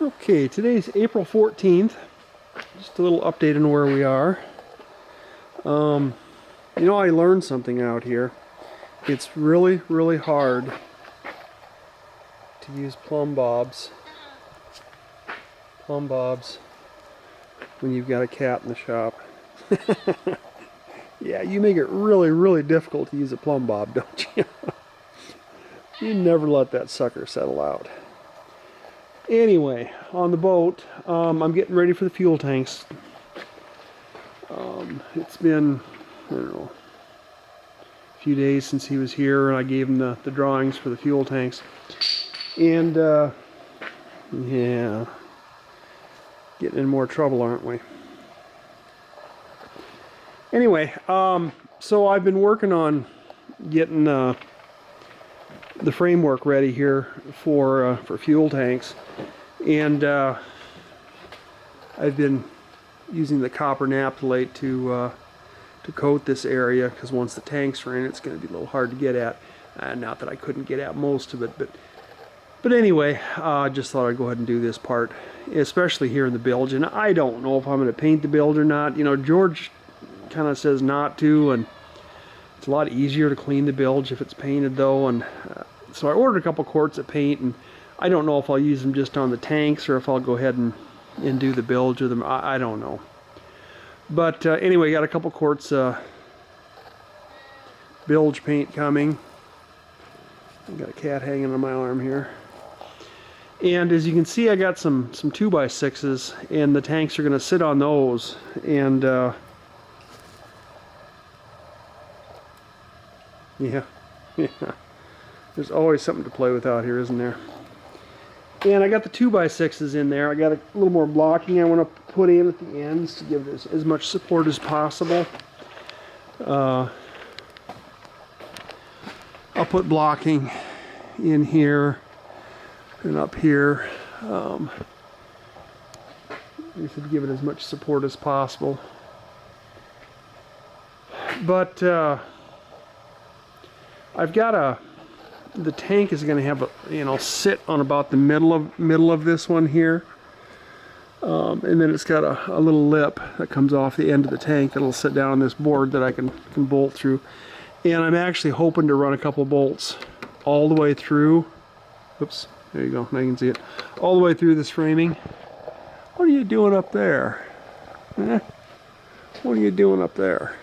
Okay, today's April 14th. Just a little update on where we are. I learned something out here. It's really, really hard to use plumb bobs when you've got a cat in the shop. Yeah, you make it really, really difficult to use a plumb bob, don't you? You never let that sucker settle out. Anyway, on the boat, I'm getting ready for the fuel tanks. It's been, I don't know, a few days since he was here, and I gave him the drawings for the fuel tanks. And, yeah, getting in more trouble, aren't we? Anyway, so I've been working on getting the framework ready here for fuel tanks, and I've been using the copper naphthalate to coat this area, because once the tanks are in, it's going to be a little hard to get at. Not that I couldn't get at most of it, but anyway, I just thought I'd go ahead and do this part, especially here in the bilge. And I don't know if I'm going to paint the bilge or not. You know, George kind of says not to, and it's a lot easier to clean the bilge if it's painted though. And so I ordered a couple quarts of paint, and I don't know if I'll use them just on the tanks or if I'll go ahead and do the bilge with them. I don't know. But anyway, got a couple quarts bilge paint coming. I've got a cat hanging on my arm here. And as you can see, I got some 2x6s, and the tanks are going to sit on those. And yeah, there's always something to play with out here, isn't there? And I got the 2x6s in there. I got a little more blocking I want to put in at the ends to give it as much support as possible. I'll put blocking in here and up here, just to give it as much support as possible. But I've got the tank is going to have sit on about the middle of this one here, and then it's got a little lip that comes off the end of the tank that'll sit down on this board that I can bolt through. And I'm actually hoping to run a couple bolts all the way through. Oops, there you go, now you can see it. All the way through this framing. What are you doing up there? What are you doing up there?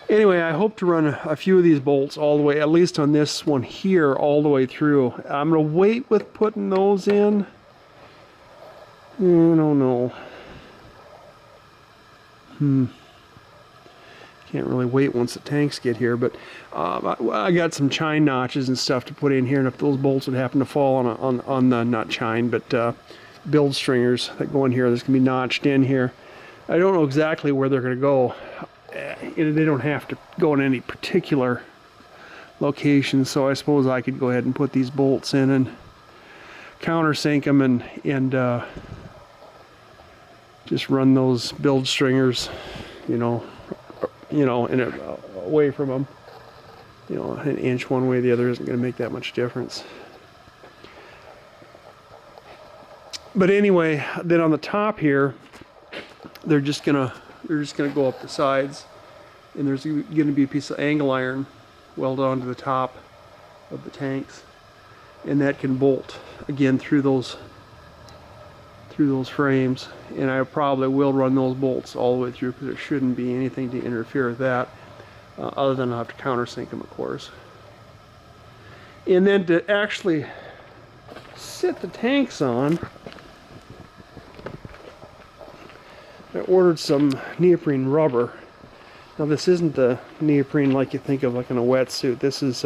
Anyway, I hope to run a few of these bolts all the way, at least on this one here, all the way through. I'm going to wait with putting those in. I don't know. Can't really wait once the tanks get here, but I got some chine notches and stuff to put in here, and if those bolts would happen to fall on the, not chine, but bilge stringers that go in here, that's going to be notched in here. I don't know exactly where they're going to go. They don't have to go in any particular location, so I suppose I could go ahead and put these bolts in and countersink them and just run those bilge stringers, away from them. An inch one way or the other isn't going to make that much difference. But anyway, then on the top here, they're just gonna go up the sides, and there's going to be a piece of angle iron welded onto the top of the tanks, and that can bolt again through those frames. And I probably will run those bolts all the way through, because there shouldn't be anything to interfere with that, other than I'll have to countersink them, of course. And then to actually sit the tanks on, I ordered some neoprene rubber. Now this isn't the neoprene like you think of, like in a wetsuit. This is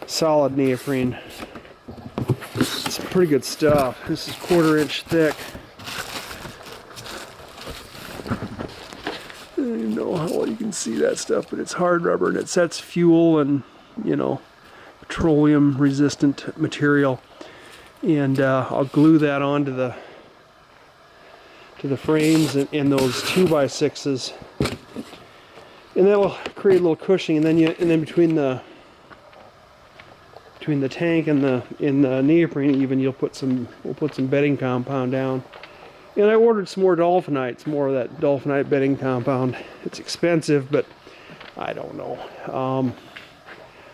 solid neoprene. It's pretty good stuff. This is 1/4 inch thick. I don't even know how well you can see that stuff, but it's hard rubber, and it sets fuel and petroleum resistant material. And I'll glue that onto the frames and those 2x6s, and that'll create a little cushioning. And then between between the tank and the neoprene even, we'll put some bedding compound down. And I ordered some more dolphinite, some more of that dolphinite bedding compound. It's expensive, but I don't know.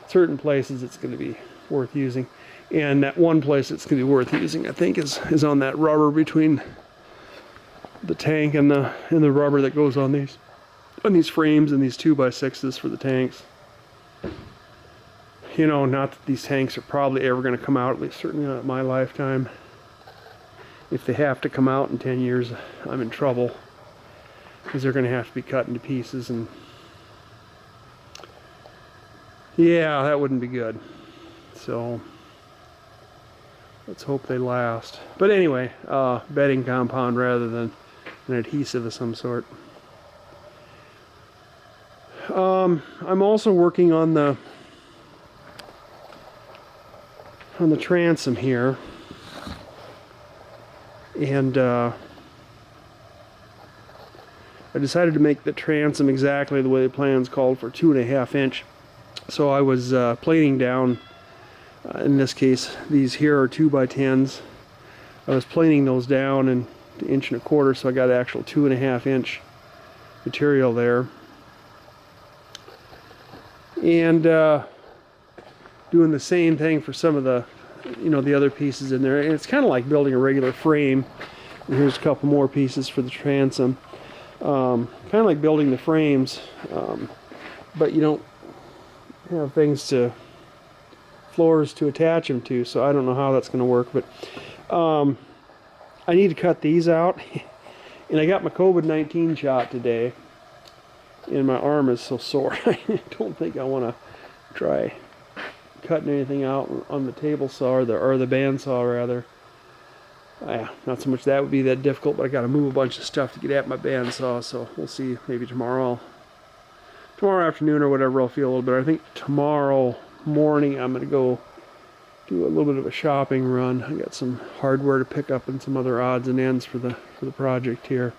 Certain places it's going to be worth using. And that one place it's going to be worth using, I think, is on that rubber between the tank and the rubber that goes on these frames and these 2x6s for the tanks. You know, not that these tanks are probably ever going to come out, at least certainly not in my lifetime. If they have to come out in 10 years, I'm in trouble, because they're going to have to be cut into pieces, and yeah, that wouldn't be good. So let's hope they last. But anyway, bedding compound rather than an adhesive of some sort. I'm also working on the transom here, and I decided to make the transom exactly the way the plans called for, 2.5 inch. So I was plating down, in this case these here are 2x10s. I was plating those down in 1.25 inches, so I got actual 2.5 inch material there, and doing the same thing for some of the, the other pieces in there. And it's kind of like building a regular frame. And here's a couple more pieces for the transom. Kind of like building the frames, but you don't have floors to attach them to, so I don't know how that's going to work. But I need to cut these out. And I got my COVID-19 shot today, and my arm is so sore. I don't think I want to try cutting anything out on the table saw, or the bandsaw rather. Not so much that would be that difficult, but I got to move a bunch of stuff to get at my bandsaw, so we'll see. Maybe tomorrow afternoon or whatever, I'll feel a little better. I think tomorrow morning I'm going to go do a little bit of a shopping run. I got some hardware to pick up and some other odds and ends for the project here.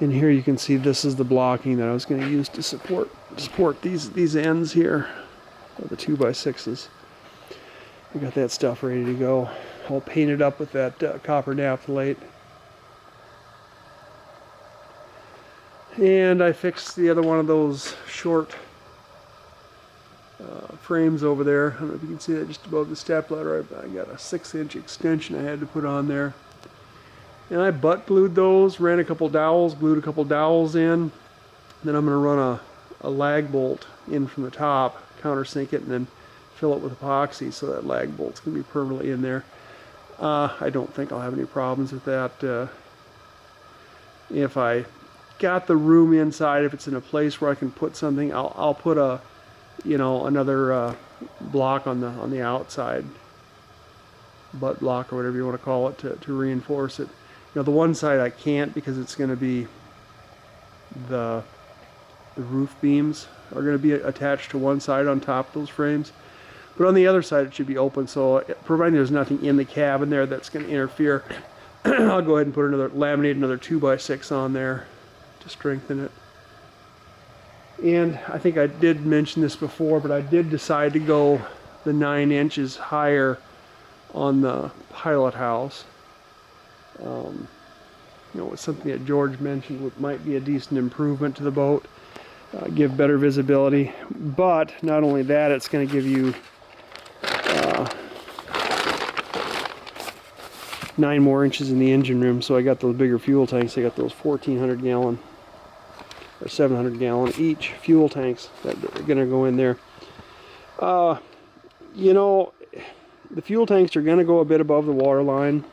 And here you can see this is the blocking that I was going to use to support these ends here, the 2x6s. We got that stuff ready to go. All painted up with that copper naphthalate. And I fixed the other one of those short frames over there. I don't know if you can see that just above the stepladder. I got a 6-inch extension I had to put on there. And I butt glued those, ran a couple dowels, glued a couple dowels in. Then I'm going to run a lag bolt in from the top, countersink it, and then fill it with epoxy so that lag bolt's going to be permanently in there. I don't think I'll have any problems with that. If I got the room inside, if it's in a place where I can put something, I'll put another block on the outside, butt block or whatever you want to call it, to reinforce it. The one side I can't, because it's going to be the roof beams are going to be attached to one side on top of those frames. But on the other side it should be open, so providing there's nothing in the cabin there that's going to interfere, I'll go ahead and laminate another 2x6 on there to strengthen it. And I think I did mention this before, but I did decide to go the 9 inches higher on the pilot house. It's something that George mentioned might be a decent improvement to the boat, give better visibility. But not only that, it's going to give you 9 more inches in the engine room. So I got those bigger fuel tanks. I got those 1,400 gallon or 700 gallon each fuel tanks that are going to go in there. The fuel tanks are going to go a bit above the water line.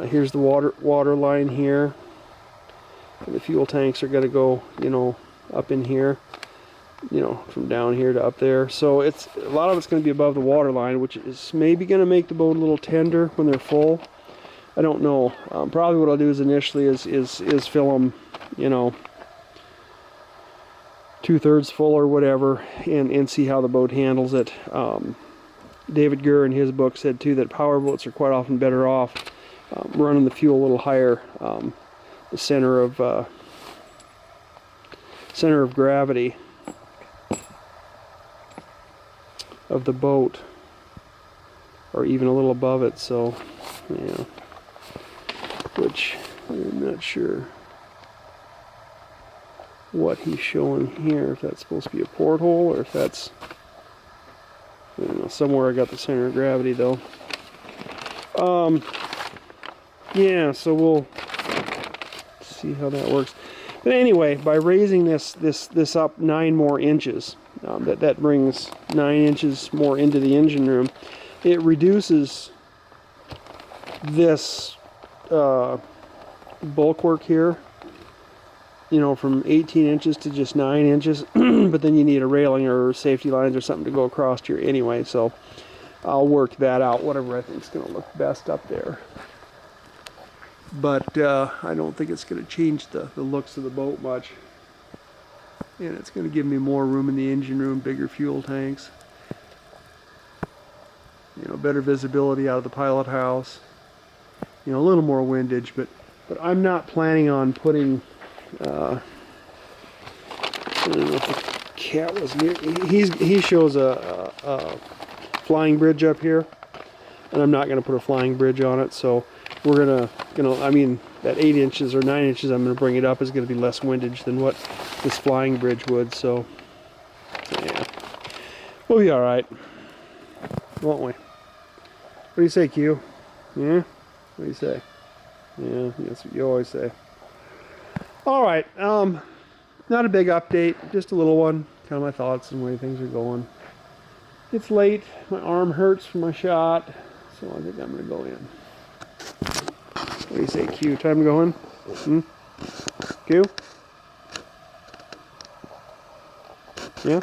Here's the water line here, and the fuel tanks are going to go, up in here, from down here to up there. So a lot of it's going to be above the water line, which is maybe going to make the boat a little tender when they're full. I don't know. Probably what I'll do is initially is fill them, 2/3 full or whatever, and see how the boat handles it. David Gurr in his book said too that power boats are quite often better off running the fuel a little higher, the center of gravity. of the boat, or even a little above it. So, yeah, which I'm not sure what he's showing here, if that's supposed to be a porthole or if that's, I don't know, somewhere I got the center of gravity though. Yeah, so we'll see how that works. But anyway, by raising this up 9 more inches, that brings 9 inches more into the engine room. It reduces this bulkwork here, you know, from 18 inches to just 9 inches. But then you need a railing or safety lines or something to go across here anyway. So I'll work that out, whatever I think is going to look best up there. But I don't think it's going to change the looks of the boat much. And it's going to give me more room in the engine room, bigger fuel tanks, you know, better visibility out of the pilot house, you know, a little more windage. But I'm not planning on putting, I don't know if the cat was near. He shows a flying bridge up here, and I'm not going to put a flying bridge on it. So we're gonna, I mean, that 8 inches or 9 inches I'm going to bring it up is going to be less windage than what this flying bridge would. So yeah, we'll be all right, won't we? What do you say, Q? Yeah? What do you say? Yeah, that's what you always say. All right, not a big update, just a little one. Kind of my thoughts and the way things are going. It's late. My arm hurts from my shot, so I think I'm going to go in. What do you say, Q? Time to go in? Hmm? Q? Yeah?